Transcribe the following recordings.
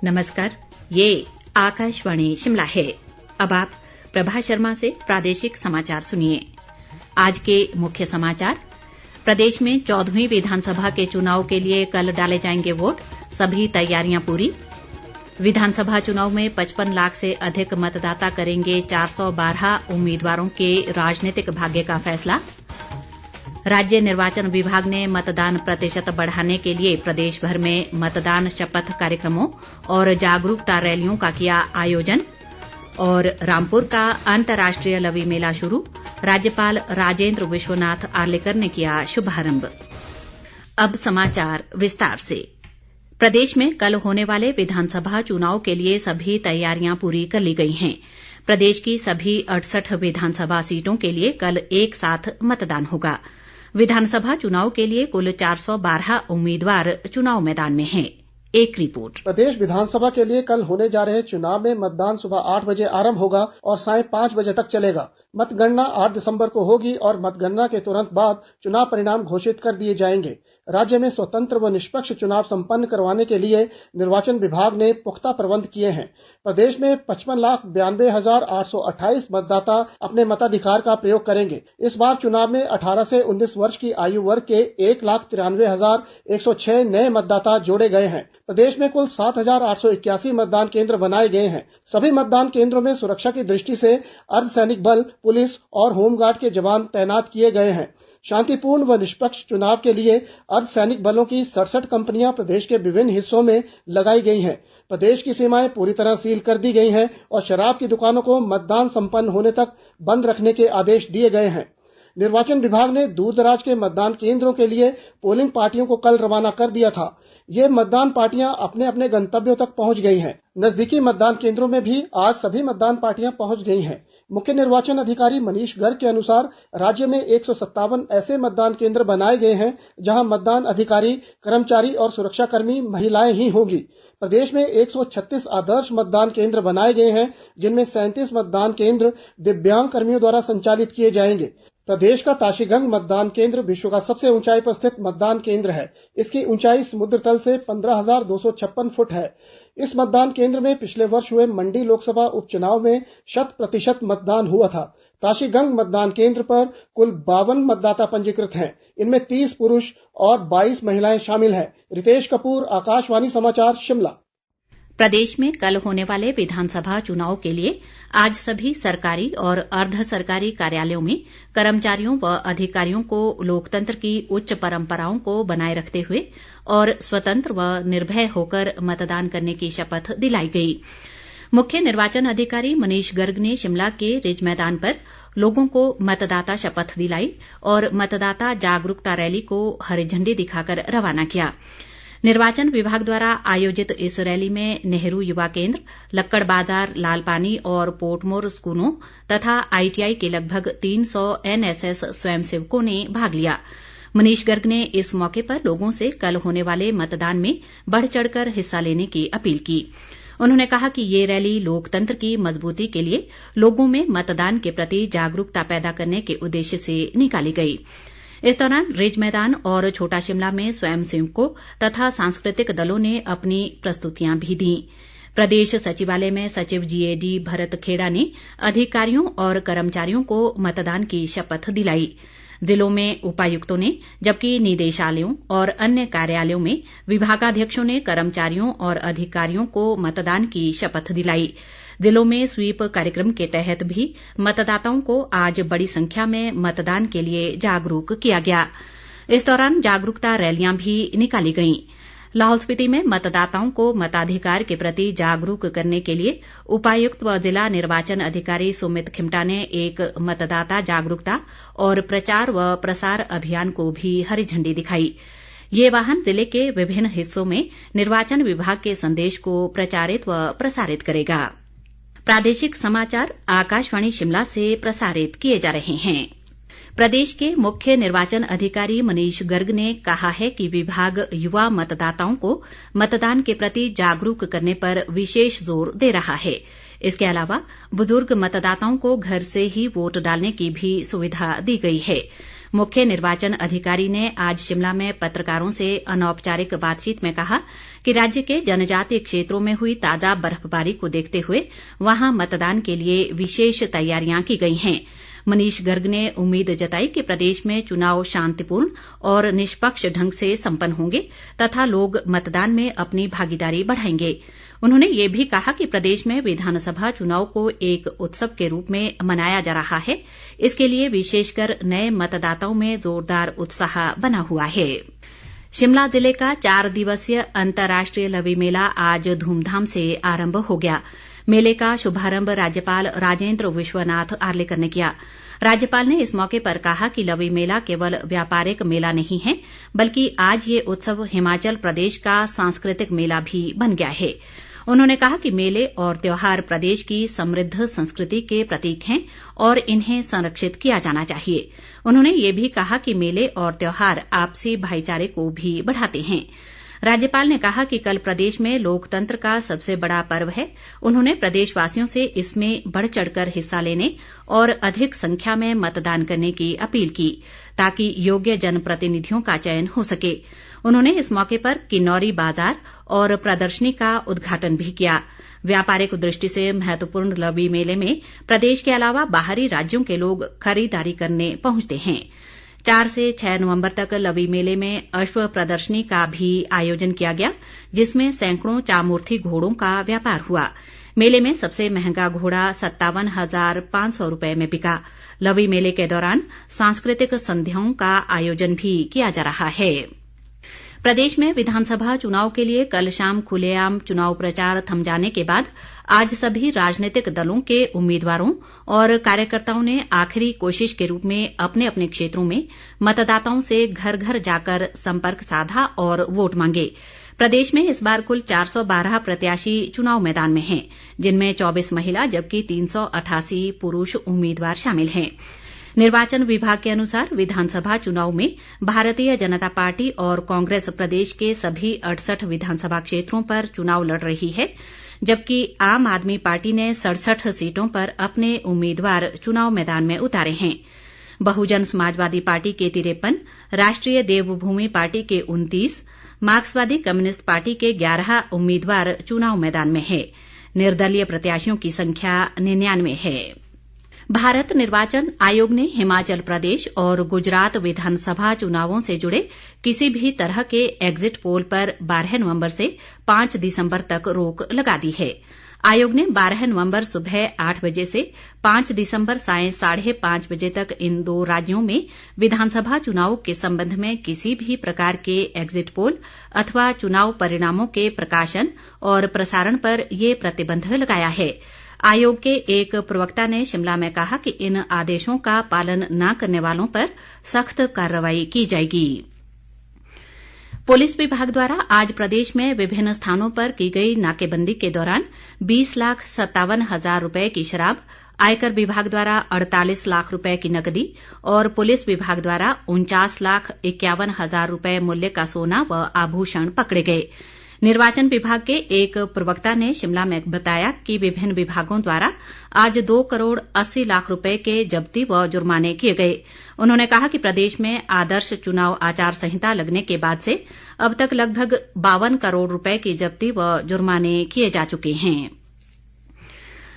नमस्कार, ये आकाशवाणी शिमला है। अब आप प्रभा शर्मा से प्रादेशिक समाचार सुनिए। आज के मुख्य समाचार। प्रदेश में 14वीं विधानसभा के चुनाव के लिए कल डाले जाएंगे वोट, सभी तैयारियां पूरी। विधानसभा चुनाव में 55 लाख से अधिक मतदाता करेंगे 412 उम्मीदवारों के राजनीतिक भाग्य का फैसला। राज्य निर्वाचन विभाग ने मतदान प्रतिशत बढ़ाने के लिए प्रदेश भर में मतदान शपथ कार्यक्रमों और जागरूकता रैलियों का किया आयोजन। और रामपुर का अंतर्राष्ट्रीय लवी मेला शुरू, राज्यपाल राजेंद्र विश्वनाथ आर्लेकर ने किया शुभारंभ। अब समाचार विस्तार से। प्रदेश में कल होने वाले विधानसभा चुनाव के लिए सभी तैयारियां पूरी कर ली गई हैं। प्रदेश की सभी 68 विधानसभा सीटों के लिए कल एक साथ मतदान होगा। विधानसभा चुनाव के लिए कुल 412 उम्मीदवार चुनाव मैदान में हैं। एक रिपोर्ट। प्रदेश विधानसभा के लिए कल होने जा रहे चुनाव में मतदान सुबह 8 बजे आरंभ होगा और सायं 5 बजे तक चलेगा। मतगणना 8 दिसंबर को होगी और मतगणना के तुरंत बाद चुनाव परिणाम घोषित कर दिए जाएंगे। राज्य में स्वतंत्र व निष्पक्ष चुनाव संपन्न करवाने के लिए निर्वाचन विभाग ने पुख्ता प्रबंध किए हैं। प्रदेश में 55,92,828 मतदाता अपने मताधिकार का प्रयोग करेंगे। इस बार चुनाव में 18 से 19 वर्ष की आयु वर्ग के 1,93,106 नए मतदाता जोड़े गए हैं। प्रदेश में कुल 7,881 मतदान केंद्र बनाए गए हैं। सभी मतदान केंद्रों में सुरक्षा की दृष्टि से अर्धसैनिक बल, पुलिस और होमगार्ड के जवान तैनात किए गए हैं। शांतिपूर्ण व निष्पक्ष चुनाव के लिए अर्धसैनिक बलों की 67 कंपनियां प्रदेश के विभिन्न हिस्सों में लगाई गई हैं। प्रदेश की सीमाएं पूरी तरह सील कर दी गई हैं और शराब की दुकानों को मतदान संपन्न होने तक बंद रखने के आदेश दिए गए हैं। निर्वाचन विभाग ने दूर दराज के मतदान केंद्रों के लिए पोलिंग पार्टियों को कल रवाना कर दिया था। ये मतदान पार्टियां अपने अपने गंतव्यों तक पहुंच गई हैं। नजदीकी मतदान केंद्रों में भी आज सभी मतदान पार्टियां पहुंच गई हैं। मुख्य निर्वाचन अधिकारी मनीष गर्ग के अनुसार राज्य में 157 ऐसे मतदान केंद्र बनाए गए हैं जहां मतदान अधिकारी, कर्मचारी और सुरक्षाकर्मी महिलाएं ही होंगी। प्रदेश में 136 आदर्श मतदान केंद्र बनाए गए हैं, जिनमें 37 मतदान केंद्र दिव्यांग कर्मियों द्वारा संचालित किए जाएंगे। प्रदेश का ताशीगंग मतदान केंद्र विश्व का सबसे ऊंचाई पर स्थित मतदान केंद्र है। इसकी ऊंचाई समुद्र तल से 15,256 फुट है। इस मतदान केंद्र में पिछले वर्ष हुए मंडी लोकसभा उपचुनाव में 100% मतदान हुआ था। ताशीगंग मतदान केंद्र पर कुल 52 मतदाता पंजीकृत हैं। इनमें 30 पुरुष और 22 महिलाएं शामिल हैं। रितेश कपूर, आकाशवाणी समाचार, शिमला। प्रदेश में कल होने वाले विधानसभा चुनाव के लिए आज सभी सरकारी और अर्ध सरकारी कार्यालयों में कर्मचारियों व अधिकारियों को लोकतंत्र की उच्च परंपराओं को बनाए रखते हुए और स्वतंत्र व निर्भय होकर मतदान करने की शपथ दिलाई गई। मुख्य निर्वाचन अधिकारी मनीष गर्ग ने शिमला के रिज मैदान पर लोगों को मतदाता शपथ दिलाई और मतदाता जागरूकता रैली को हरी झंडी दिखाकर रवाना किया। निर्वाचन विभाग द्वारा आयोजित इस रैली में नेहरू युवा केंद्र, लक्कड़ बाजार, लालपानी और पोर्टमोर स्कूलों तथा ITI के लगभग 300 NSS स्वयंसेवकों ने भाग लिया। मनीष गर्ग ने इस मौके पर लोगों से कल होने वाले मतदान में बढ़ चढ़कर हिस्सा लेने की अपील की। उन्होंने कहा कि ये रैली लोकतंत्र की मजबूती के लिए लोगों में मतदान के प्रति जागरूकता पैदा करने के उद्देश्य से निकाली गई। इस दौरान रिज मैदान और छोटा शिमला में स्वयंसेवकों तथा सांस्कृतिक दलों ने अपनी प्रस्तुतियां भी दी। प्रदेश सचिवालय में सचिव GAD भरत खेड़ा ने अधिकारियों और कर्मचारियों को मतदान की शपथ दिलाई। जिलों में उपायुक्तों ने, जबकि निदेशालयों और अन्य कार्यालयों में विभागाध्यक्षों ने कर्मचारियों और अधिकारियों को मतदान की शपथ दिलाई। जिलों में स्वीप कार्यक्रम के तहत भी मतदाताओं को आज बड़ी संख्या में मतदान के लिए जागरूक किया गया। इस दौरान जागरूकता रैलियां भी निकाली गईं। लाहौल स्पीति में मतदाताओं को मताधिकार के प्रति जागरूक करने के लिए उपायुक्त व जिला निर्वाचन अधिकारी सुमित खिमटा ने एक मतदाता जागरूकता और प्रचार व प्रसार अभियान को भी हरी झंडी दिखाई। ये वाहन जिले के विभिन्न हिस्सों में निर्वाचन विभाग के संदेश को प्रचारित व प्रसारित करेगा। प्रादेशिक समाचार आकाशवाणी शिमला से प्रसारित किए जा रहे हैं। प्रदेश के मुख्य निर्वाचन अधिकारी मनीष गर्ग ने कहा है कि विभाग युवा मतदाताओं को मतदान के प्रति जागरूक करने पर विशेष जोर दे रहा है। इसके अलावा बुजुर्ग मतदाताओं को घर से ही वोट डालने की भी सुविधा दी गई है। मुख्य निर्वाचन अधिकारी ने आज शिमला में पत्रकारों से अनौपचारिक बातचीत में कहा कि राज्य के जनजातीय क्षेत्रों में हुई ताजा बर्फबारी को देखते हुए वहां मतदान के लिए विशेष तैयारियां की गई हैं। मनीष गर्ग ने उम्मीद जताई कि प्रदेश में चुनाव शांतिपूर्ण और निष्पक्ष ढंग से संपन्न होंगे तथा लोग मतदान में अपनी भागीदारी बढ़ाएंगे। उन्होंने ये भी कहा कि प्रदेश में विधानसभा चुनाव को एक उत्सव के रूप में मनाया जा रहा है। इसके लिए विशेषकर नए मतदाताओं में जोरदार उत्साह बना हुआ है। शिमला जिले का 4 दिवसीय अंतर्राष्ट्रीय लवी मेला आज धूमधाम से आरंभ हो गया। मेले का शुभारंभ राज्यपाल राजेंद्र विश्वनाथ आर्लेकर ने किया। राज्यपाल ने इस मौके पर कहा कि लवी मेला केवल व्यापारिक मेला नहीं है, बल्कि आज ये उत्सव हिमाचल प्रदेश का सांस्कृतिक मेला भी बन गया है। उन्होंने कहा कि मेले और त्योहार प्रदेश की समृद्ध संस्कृति के प्रतीक हैं और इन्हें संरक्षित किया जाना चाहिए। उन्होंने ये भी कहा कि मेले और त्योहार आपसी भाईचारे को भी बढ़ाते हैं। राज्यपाल ने कहा कि कल प्रदेश में लोकतंत्र का सबसे बड़ा पर्व है। उन्होंने प्रदेशवासियों से इसमें बढ़ चढ़कर हिस्सा लेने और अधिक संख्या में मतदान करने की अपील की ताकि योग्य जनप्रतिनिधियों का चयन हो सके। उन्होंने इस मौके पर किन्नौरी बाजार और प्रदर्शनी का उद्घाटन भी किया। व्यापारिक दृष्टि से महत्वपूर्ण लवी मेले में प्रदेश के अलावा बाहरी राज्यों के लोग खरीदारी करने पहुंचते हैं। 4 से 6 नवंबर तक लवी मेले में अश्व प्रदर्शनी का भी आयोजन किया गया, जिसमें सैकड़ों चामुर्थी घोड़ों का व्यापार हुआ। मेले में सबसे महंगा घोड़ा 57,500 रुपए में बिका। लवी मेले के दौरान सांस्कृतिक संध्याओं का आयोजन भी किया जा रहा है। प्रदेश में विधानसभा चुनाव के लिए कल शाम खुलेआम चुनाव प्रचार थम जाने के बाद आज सभी राजनीतिक दलों के उम्मीदवारों और कार्यकर्ताओं ने आखिरी कोशिश के रूप में अपने अपने क्षेत्रों में मतदाताओं से घर घर जाकर संपर्क साधा और वोट मांगे। प्रदेश में इस बार कुल 412 प्रत्याशी चुनाव मैदान में हैं, जिनमें 24 महिला जबकि 388 पुरुष उम्मीदवार शामिल हैं। निर्वाचन विभाग के अनुसार विधानसभा चुनाव में भारतीय जनता पार्टी और कांग्रेस प्रदेश के सभी 68 विधानसभा क्षेत्रों पर चुनाव लड़ रही है, जबकि आम आदमी पार्टी ने 67 सीटों पर अपने उम्मीदवार चुनाव मैदान में उतारे हैं। बहुजन समाजवादी पार्टी के 53, राष्ट्रीय देवभूमि पार्टी के 29, मार्क्सवादी कम्युनिस्ट पार्टी के 11 उम्मीदवार चुनाव मैदान में है। निर्दलीय प्रत्याशियों की संख्या 99 है। भारत निर्वाचन आयोग ने हिमाचल प्रदेश और गुजरात विधानसभा चुनावों से जुड़े किसी भी तरह के एग्जिट पोल पर 12 नवंबर से 5 दिसंबर तक रोक लगा दी है। आयोग ने 12 नवंबर सुबह 8 बजे से 5 दिसंबर सायं 5:30 बजे तक इन 2 राज्यों में विधानसभा चुनाव के संबंध में किसी भी प्रकार के एग्जिट पोल अथवा चुनाव परिणामों के प्रकाशन और प्रसारण पर ये प्रतिबंध लगाया है। आयोग के एक प्रवक्ता ने शिमला में कहा कि इन आदेशों का पालन न करने वालों पर सख्त कार्रवाई की जाएगी। पुलिस विभाग द्वारा आज प्रदेश में विभिन्न स्थानों पर की गई नाकेबंदी के दौरान 20,57,000 रुपए की शराब, आयकर विभाग द्वारा 48 लाख रुपए की नकदी और पुलिस विभाग द्वारा 49,51,000 रुपए मूल्य का सोना व आभूषण पकड़े गए। निर्वाचन विभाग के एक प्रवक्ता ने शिमला में बताया कि विभिन्न विभागों द्वारा आज 2 करोड़ 80 लाख रुपए के जब्ती व जुर्माने किए गए। उन्होंने कहा कि प्रदेश में आदर्श चुनाव आचार संहिता लगने के बाद से अब तक लगभग 52 करोड़ रुपए की जब्ती व जुर्माने किए जा चुके हैं।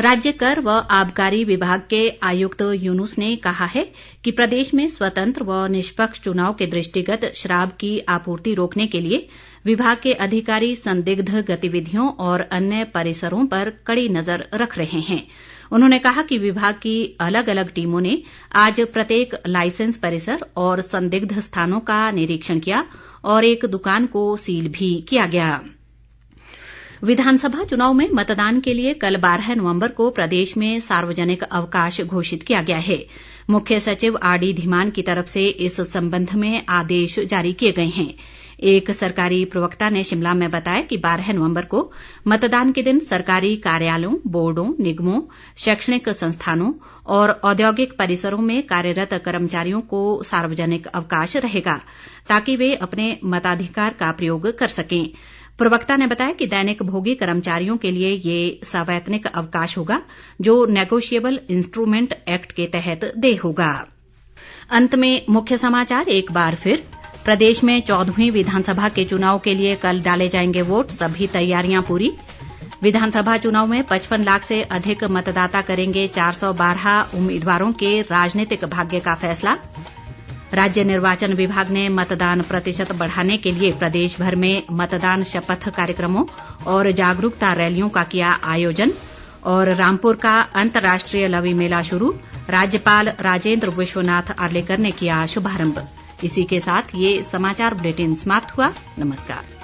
राज्य कर व आबकारी विभाग के आयुक्त यूनुस ने कहा है कि प्रदेश में स्वतंत्र व निष्पक्ष चुनाव के दृष्टिगत शराब की आपूर्ति रोकने के लिए विभाग के अधिकारी संदिग्ध गतिविधियों और अन्य परिसरों पर कड़ी नजर रख रहे हैं। उन्होंने कहा कि विभाग की अलग अलग टीमों ने आज प्रत्येक लाइसेंस परिसर और संदिग्ध स्थानों का निरीक्षण किया और एक दुकान को सील भी किया गया। विधानसभा चुनाव में मतदान के लिए कल 12 नवंबर को प्रदेश में सार्वजनिक अवकाश घोषित किया गया है। मुख्य सचिव आरडी धीमान की तरफ से इस संबंध में आदेश जारी किए गए हैं। एक सरकारी प्रवक्ता ने शिमला में बताया कि 12 नवंबर को मतदान के दिन सरकारी कार्यालयों, बोर्डों, निगमों, शैक्षणिक संस्थानों और औद्योगिक परिसरों में कार्यरत कर्मचारियों को सार्वजनिक अवकाश रहेगा ताकि वे अपने मताधिकार का प्रयोग कर सकें। प्रवक्ता ने बताया कि दैनिक भोगी कर्मचारियों के लिए ये सवैतनिक अवकाश होगा जो नेगोशिएबल इंस्ट्रूमेंट एक्ट के तहत देय होगा। अंत में मुख्य समाचार एक बार फिर। प्रदेश में 14वीं विधानसभा के चुनाव के लिए कल डाले जाएंगे वोट, सभी तैयारियां पूरी। विधानसभा चुनाव में 55 लाख से अधिक मतदाता करेंगे 412 उम्मीदवारों के राजनीतिक भाग्य का फैसला। राज्य निर्वाचन विभाग ने मतदान प्रतिशत बढ़ाने के लिए प्रदेश भर में मतदान शपथ कार्यक्रमों और जागरूकता रैलियों का किया आयोजन। और रामपुर का अंतर्राष्ट्रीय लवी मेला शुरू, राज्यपाल राजेंद्र विश्वनाथ आर्लेकर ने किया शुभारंभ। इसी के साथ ये समाचार बुलेटिन समाप्त हुआ। नमस्कार।